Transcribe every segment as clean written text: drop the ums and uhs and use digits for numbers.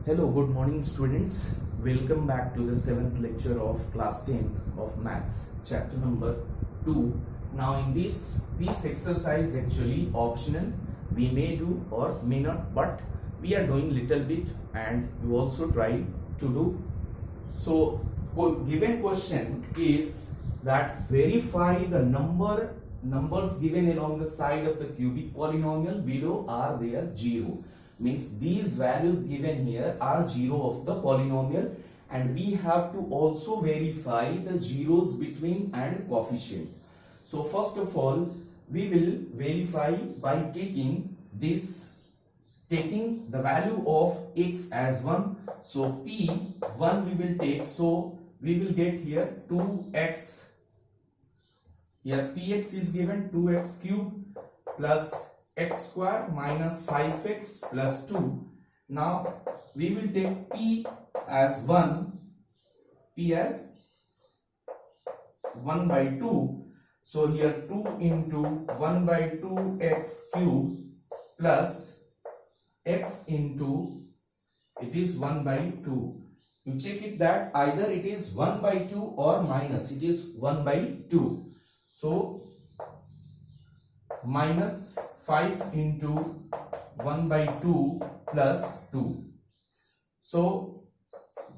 Hello, good morning students. Welcome back to the 7th lecture of class 10th of maths, chapter number 2. Now in this exercise actually optional, we may do or may not, but we are doing little bit and you also try to do. So given question is that verify the numbers given along the side of the cubic polynomial below are their 0. Means these values given here are 0 of the polynomial, and we have to also verify the zeros between and coefficient. So first of all, we will verify by taking the value of x as 1. So p1 we will take, so we will get here 2x. Here px is given 2x cube plus x square minus 5x plus 2. Now we will take p as 1, p as 1 by 2. So here 2 into 1 by 2 x cube plus x into, it is 1 by 2. You check it that either it is 1 by 2 or minus, it is 1 by 2. So minus 5 into 1 by 2 plus 2. So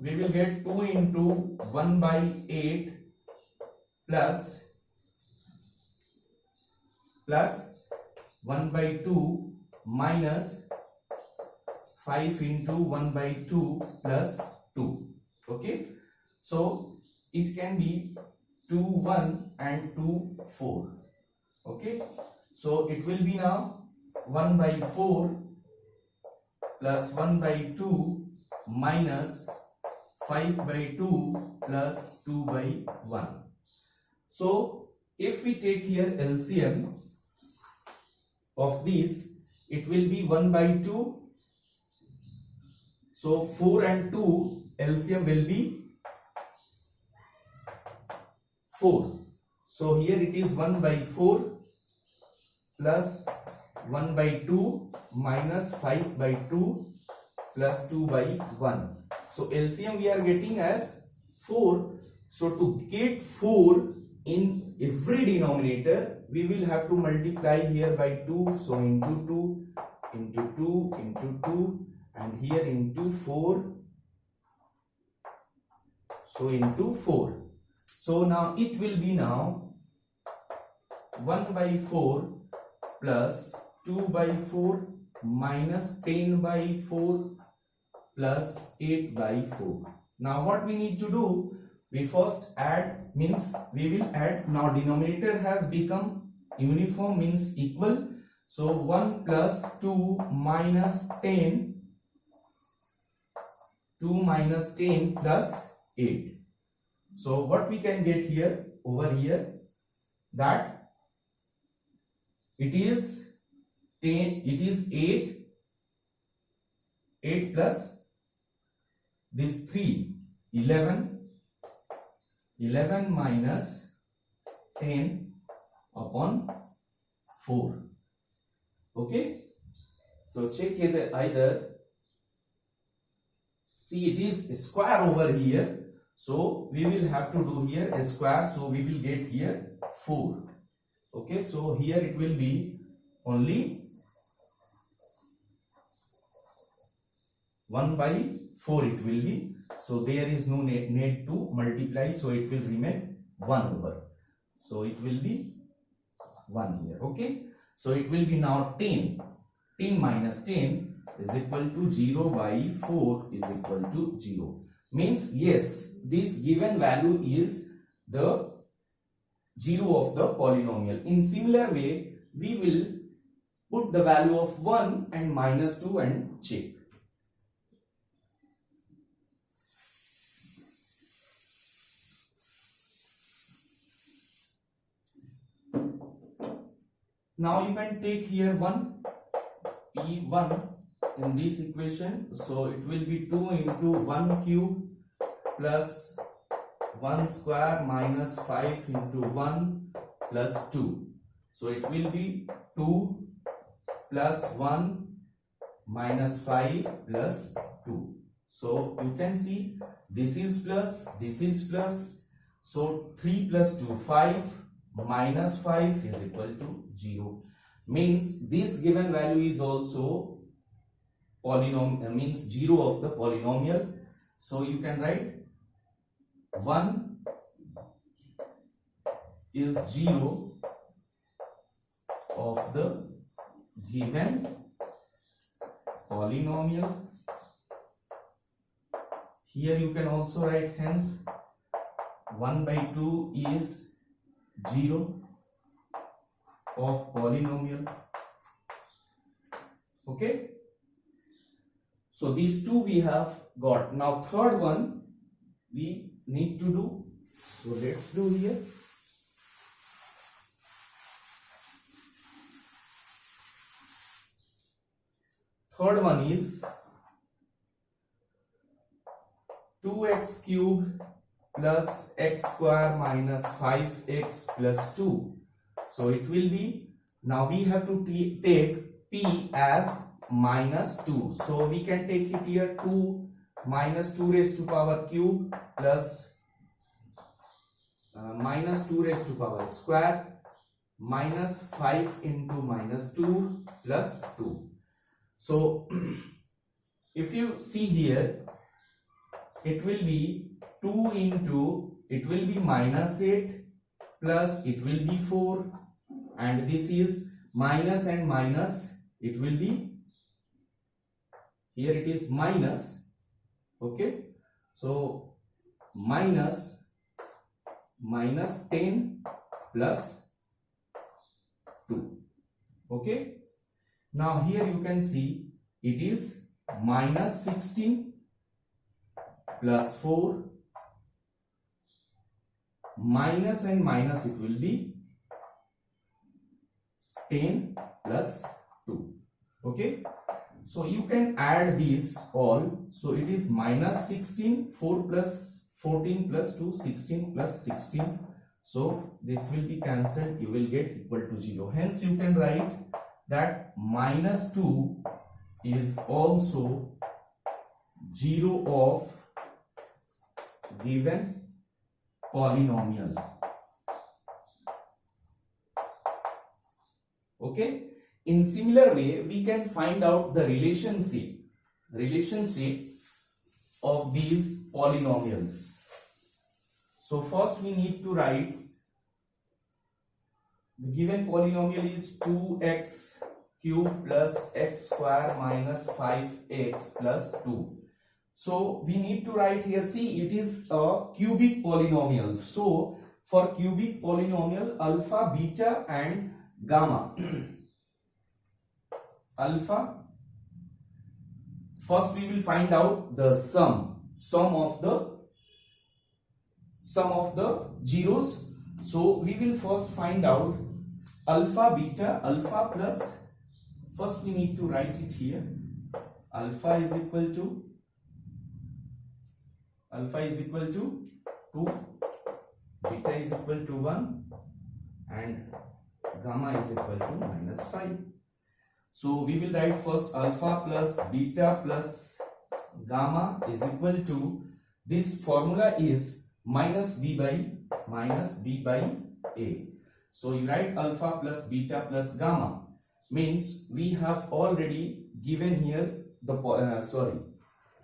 we will get 2 into 1 by 8 plus 1 by 2 minus 5 into 1 by 2 plus 2. Okay. So it can be 2 1 and 2 4. Okay. So it will be now 1 by 4 plus 1 by 2 minus 5 by 2 plus 2 by 1. So if we take here LCM of these, it will be 1 by 2. So 4 and 2 LCM will be 4. So here it is 1 by 4 plus 1 by 2 minus 5 by 2 plus 2 by 1. So LCM we are getting as 4. So to get 4 in every denominator, we will have to multiply here by 2. So into 2, into 2, into 2, and here into 4. So into 4. So now it will be now 1 by 4 plus 2 by 4 minus 10 by 4 plus 8 by 4. Now what we need to do, we first add, means we will add. Now denominator has become uniform, means equal. So 1 plus 2 minus 10, 2 minus 10 plus 8. So what we can get here, over here, that it is 10, it is 8 plus this 3, 11 minus 10 upon 4. Okay. So check either, see it is square over here. So we will have to do here a square. So we will get here 4. Okay. So here it will be only 1 by 4 it will be. So there is no need to multiply. So it will remain 1 over. So it will be 1 here. Okay. So it will be now 10. 10 minus 10 is equal to 0 by 4 is equal to 0. Means yes, this given value is the 0 of the polynomial. In similar way, we will put the value of 1 and minus 2 and check. Now you can take here 1, P1 in this equation. So it will be 2 into 1 cube plus 1 square minus 5 into 1 plus 2. So it will be 2 plus 1 minus 5 plus 2. So you can see this is plus, this is plus. So 3 plus 2, 5, minus 5 is equal to 0. Means this given value is also polynomial, means 0 of the polynomial. So you can write 1 is 0 of the given polynomial. Here you can also write hence 1 by 2 is 0 of polynomial. Okay. So these two we have got. Now third one we need to do. So let's do here. Third one is 2x cube plus x square minus 5x plus 2. So it will be, now we have to take p as minus 2. So we can take it here 2 minus 2 raised to power cube plus minus 2 raised to power square minus 5 into minus 2 plus 2. So if you see here, it will be 2 into, it will be minus 8 plus it will be 4, and this is minus and minus, it will be, here it is minus, okay. So minus 10 plus 2, okay. Now here you can see it is minus 16 plus 4, minus and minus, it will be 10 plus 2, okay. So you can add these all. So it is minus 16, 4 plus 14 plus 2, 16 plus 16. So this will be cancelled, you will get equal to 0. Hence you can write that minus 2 is also 0 of given polynomial. Okay. In similar way, we can find out the relationship of these polynomials. So first we need to write the given polynomial is 2x cube plus x square minus 5x plus 2. So we need to write here, see, it is a cubic polynomial. So for cubic polynomial, alpha, beta and gamma. Alpha, first we will find out the sum of the zeros. So we will first find out alpha, beta, alpha plus, first we need to write it here, alpha is equal to 2, beta is equal to 1 and gamma is equal to minus 5. So we will write first alpha plus beta plus gamma is equal to, this formula is minus b by a. So you write alpha plus beta plus gamma, means we have already given here the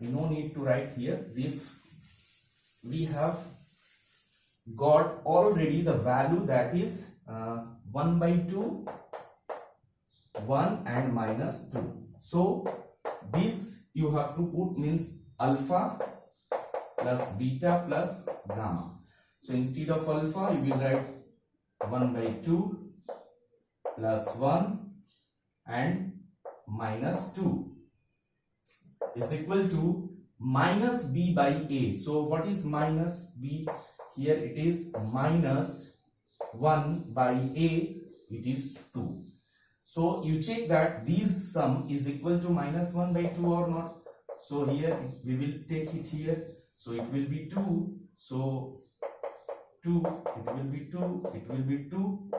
no need to write here this, we have got already the value, that is 1 by 2, 1 and minus 2. So this you have to put, means alpha plus beta plus gamma. So instead of alpha you will write 1 by 2 plus 1 and minus 2 is equal to minus b by a. So what is minus b? Here it is minus 1 by a, it is 2. So you check that this sum is equal to minus 1 by 2 or not. So here we will take it here. So it will be 2. So 2, it will be 2, it will be 2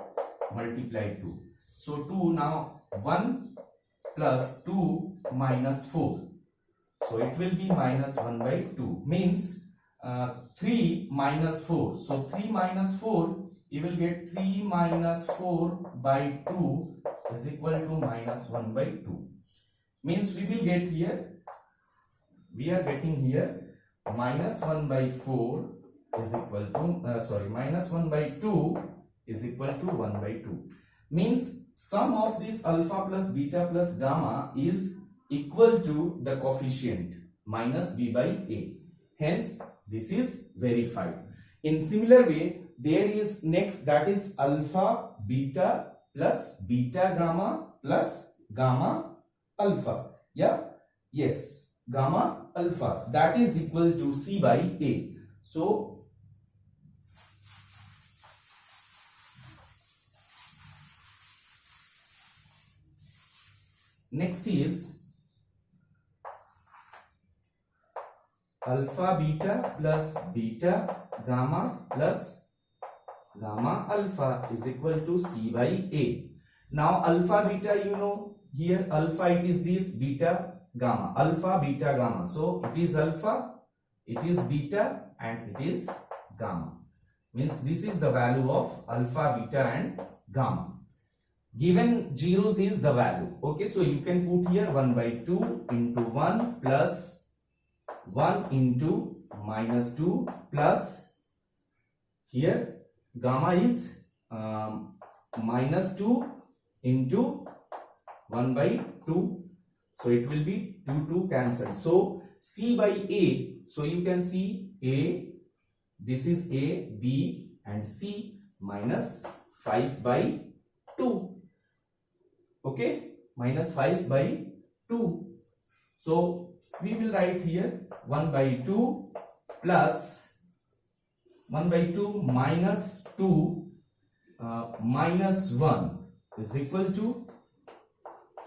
multiplied 2. So 2, now 1 plus 2 minus 4. So it will be minus 1 by 2. Means 3 minus 4. So 3 minus 4, you will get 3 minus 4 by 2 is equal to minus 1 by 2. Means we will get here, we are getting here minus 1 by 4 is equal to, minus 1 by 2 is equal to 1 by 2. Means sum of this alpha plus beta plus gamma is equal to the coefficient minus b by a. Hence, this is verified. In similar way, there is next, that is alpha beta plus beta gamma plus gamma alpha. Yeah, yes, gamma alpha, that is equal to c by a. So next is alpha beta plus beta gamma plus gamma alpha is equal to c by a. Now alpha beta, you know, here alpha it is this, beta gamma, alpha beta gamma. So it is alpha, it is beta and it is gamma. Means this is the value of alpha, beta and gamma. Given zeros is the value. Okay, so you can put here 1 by 2 into 1 plus 1 into minus 2 plus here gamma is minus 2 into 1 by 2. So it will be 2 cancelled. So c by a. So you can see a, this is a, b and c minus 5 by 2. Okay, minus 5 by 2. So we will write here 1 by 2 plus 1 by 2 minus 2 minus 1 is equal to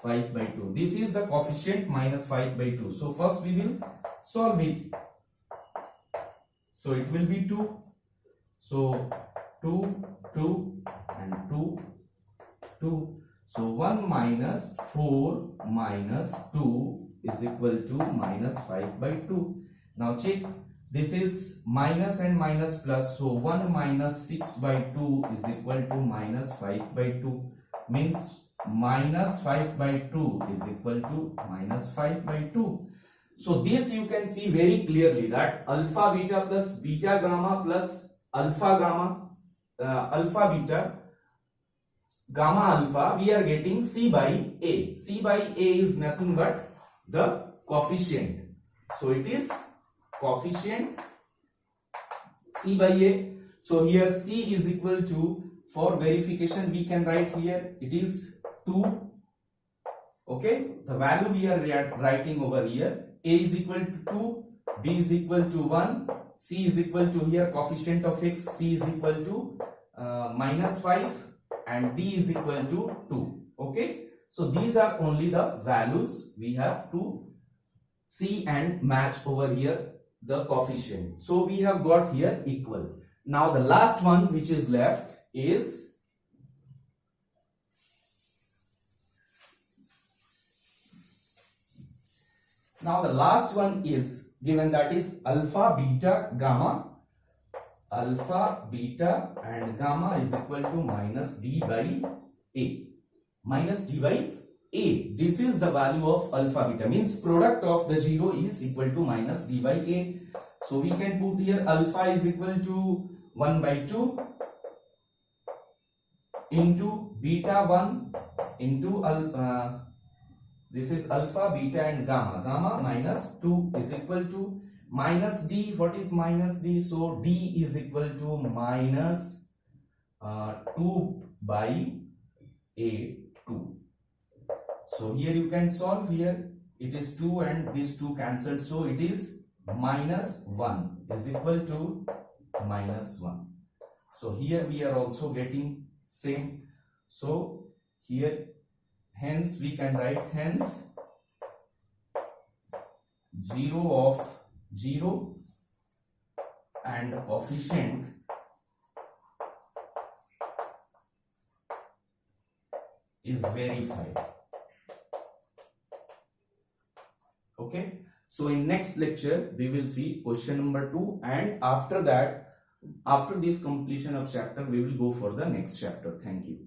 5 by 2. This is the coefficient minus 5 by 2. So first we will solve it. So it will be 2. So 2, 2 and 2, 2. So 1 minus 4 minus 2 is equal to minus 5 by 2. Now check, this is minus and minus plus. So 1 minus 6 by 2 is equal to minus 5 by 2. Means minus 5 by 2 is equal to minus 5 by 2. So this you can see very clearly that alpha beta plus beta gamma plus alpha gamma, alpha beta gamma alpha, we are getting c by a. C by a is nothing but the coefficient. So it is coefficient c by a. So here c is equal to, for verification we can write here, it is 2. Okay, the value we are writing over here, a is equal to 2, b is equal to 1, c is equal to here coefficient of x, c is equal to minus 5 and d is equal to 2. Okay, so these are only the values we have to see and match over here the coefficient. So we have got here equal. Now the last one which is left is given, that is alpha beta gamma. Alpha beta and gamma is equal to minus d by a. Minus d by a. This is the value of alpha beta. Means product of the 0 is equal to minus d by a. So we can put here alpha is equal to 1 by 2 into beta 1 into this is alpha, beta and gamma. Gamma minus 2 is equal to minus d. What is minus d? So d is equal to minus 2 by a 2. So here you can solve, here it is 2 and these 2 cancelled. So it is minus 1 is equal to minus 1. So here we are also getting same. So here hence we can write, hence 0 of 0 and coefficient is verified. Okay, So in next lecture, we will see question number 2, and after that, after this completion of chapter, we will go for the next chapter. Thank you.